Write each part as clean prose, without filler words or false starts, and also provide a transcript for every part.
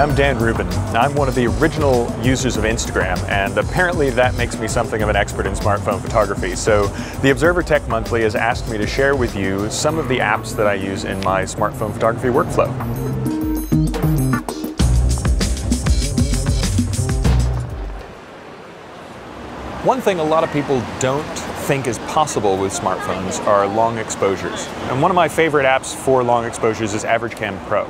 I'm Dan Rubin. I'm one of the original users of Instagram, and apparently that makes me something of an expert in smartphone photography. So the Observer Tech Monthly has asked me to share with you some of the apps that I use in my smartphone photography workflow. One thing a lot of people don't think is possible with smartphones are long exposures. And one of my favorite apps for long exposures is AverageCam Pro.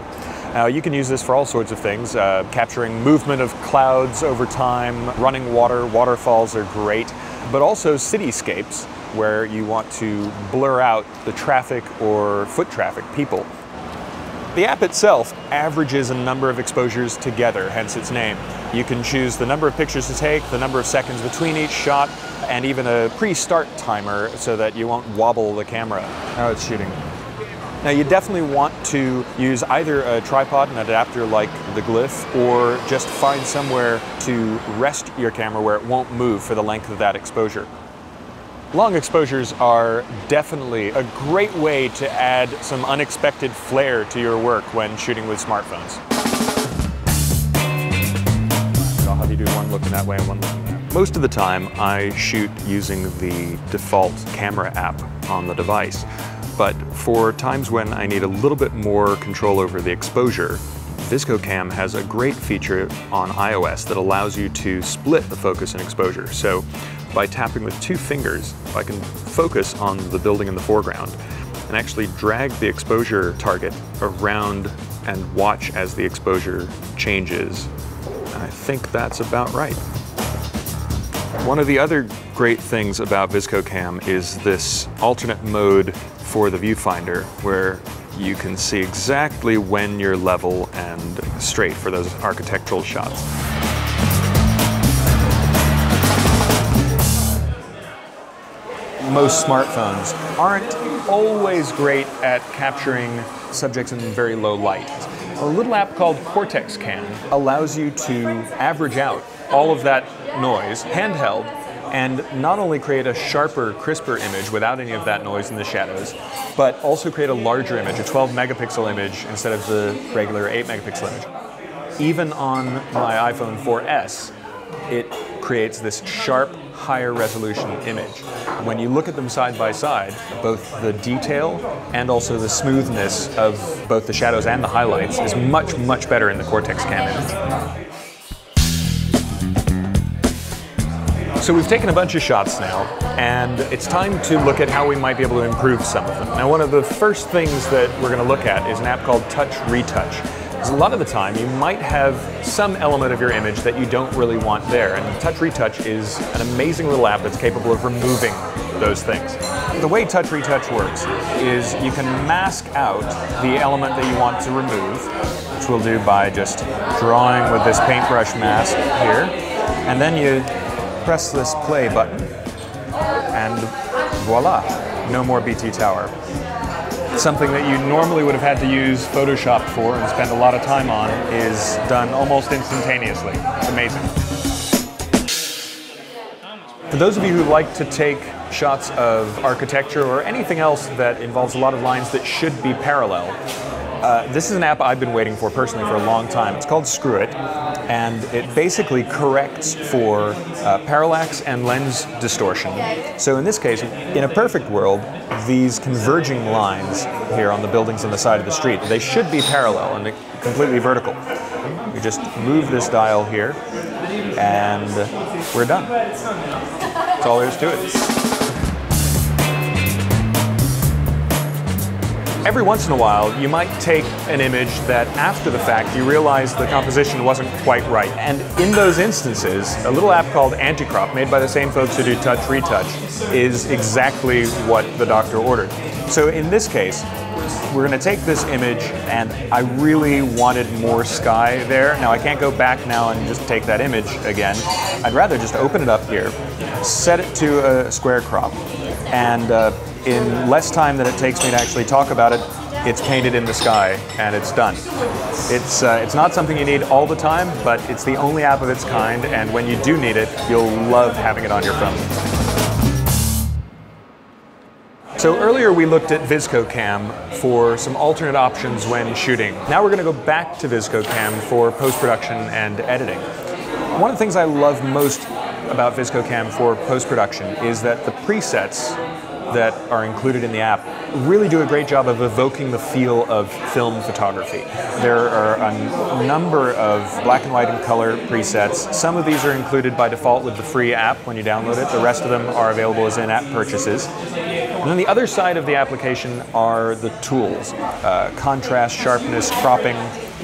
Now, you can use this for all sorts of things, capturing movement of clouds over time, running water, waterfalls are great, but also cityscapes where you want to blur out the traffic or foot traffic, people. The app itself averages a number of exposures together, hence its name. You can choose the number of pictures to take, the number of seconds between each shot, and even a pre-start timer so that you won't wobble the camera. Now it's shooting. Now you definitely want to use either a tripod and adapter like the Glyph, or just find somewhere to rest your camera where it won't move for the length of that exposure. Long exposures are definitely a great way to add some unexpected flair to your work when shooting with smartphones. I'll have you do one looking that way and one looking that way. Most of the time I shoot using the default camera app on the device. But for times when I need a little bit more control over the exposure, ViscoCam has a great feature on iOS that allows you to split the focus and exposure. So by tapping with 2 fingers, I can focus on the building in the foreground and actually drag the exposure target around and watch as the exposure changes. And I think that's about right. One of the other great things about ViscoCam is this alternate mode for the viewfinder, where you can see exactly when you're level and straight for those architectural shots. Most smartphones aren't always great at capturing subjects in very low light. A little app called Cortex Cam allows you to average out all of that noise handheld and not only create a sharper, crisper image without any of that noise in the shadows, but also create a larger image, a 12 megapixel image instead of the regular 8 megapixel image. Even on my iPhone 4S, it creates this sharp, higher resolution image. When you look at them side by side, both the detail and also the smoothness of both the shadows and the highlights is much, much better in the Cortex Cam image. So we've taken a bunch of shots now, and it's time to look at how we might be able to improve some of them. Now, one of the first things that we're going to look at is an app called Touch Retouch. Because a lot of the time, you might have some element of your image that you don't really want there, and Touch Retouch is an amazing little app that's capable of removing those things. The way Touch Retouch works is you can mask out the element that you want to remove, which we'll do by just drawing with this paintbrush mask here, and then you press this play button, and voila, no more BT Tower. Something that you normally would have had to use Photoshop for and spend a lot of time on is done almost instantaneously. It's amazing. For those of you who like to take shots of architecture or anything else that involves a lot of lines that should be parallel, this is an app I've been waiting for personally for a long time. It's called Screwit, and it basically corrects for parallax and lens distortion. So in this case, in a perfect world, these converging lines here on the buildings on the side of the street, they should be parallel and completely vertical. You just move this dial here, and we're done. That's all there is to it. Every once in a while, you might take an image that after the fact you realize the composition wasn't quite right. And in those instances, a little app called Anti-Crop, made by the same folks who do Touch Retouch, is exactly what the doctor ordered. So in this case, we're going to take this image, and I really wanted more sky there. Now I can't go back now and just take that image again. I'd rather just open it up here, set it to a square crop, and in less time than it takes me to actually talk about it, it's painted in the sky and it's done. It's not something you need all the time, but it's the only app of its kind, and when you do need it, you'll love having it on your phone. So earlier we looked at ViscoCam for some alternate options when shooting. Now we're going to go back to ViscoCam for post-production and editing. One of the things I love most about ViscoCam for post-production is that the presets that are included in the app really do a great job of evoking the feel of film photography. There are a number of black and white and color presets. Some of these are included by default with the free app when you download it. The rest of them are available as in-app purchases. And then the other side of the application are the tools. Contrast, sharpness, cropping,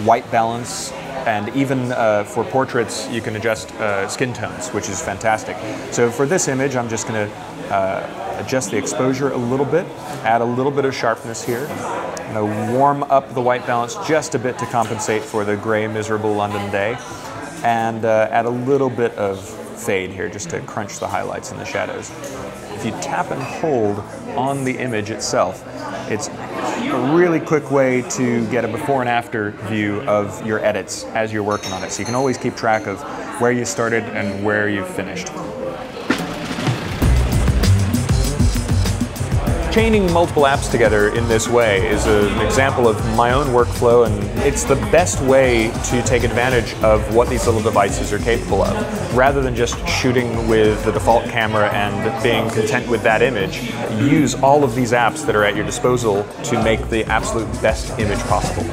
white balance, and even for portraits you can adjust skin tones, which is fantastic. So for this image I'm just going to adjust the exposure a little bit, add a little bit of sharpness here. I'm going to warm up the white balance just a bit to compensate for the gray, miserable London day, and add a little bit of fade here just to crunch the highlights and the shadows. If you tap and hold on the image itself, it's a really quick way to get a before and after view of your edits as you're working on it, so you can always keep track of where you started and where you've finished. Chaining multiple apps together in this way is an example of my own workflow, and it's the best way to take advantage of what these little devices are capable of. Rather than just shooting with the default camera and being content with that image, use all of these apps that are at your disposal to make the absolute best image possible.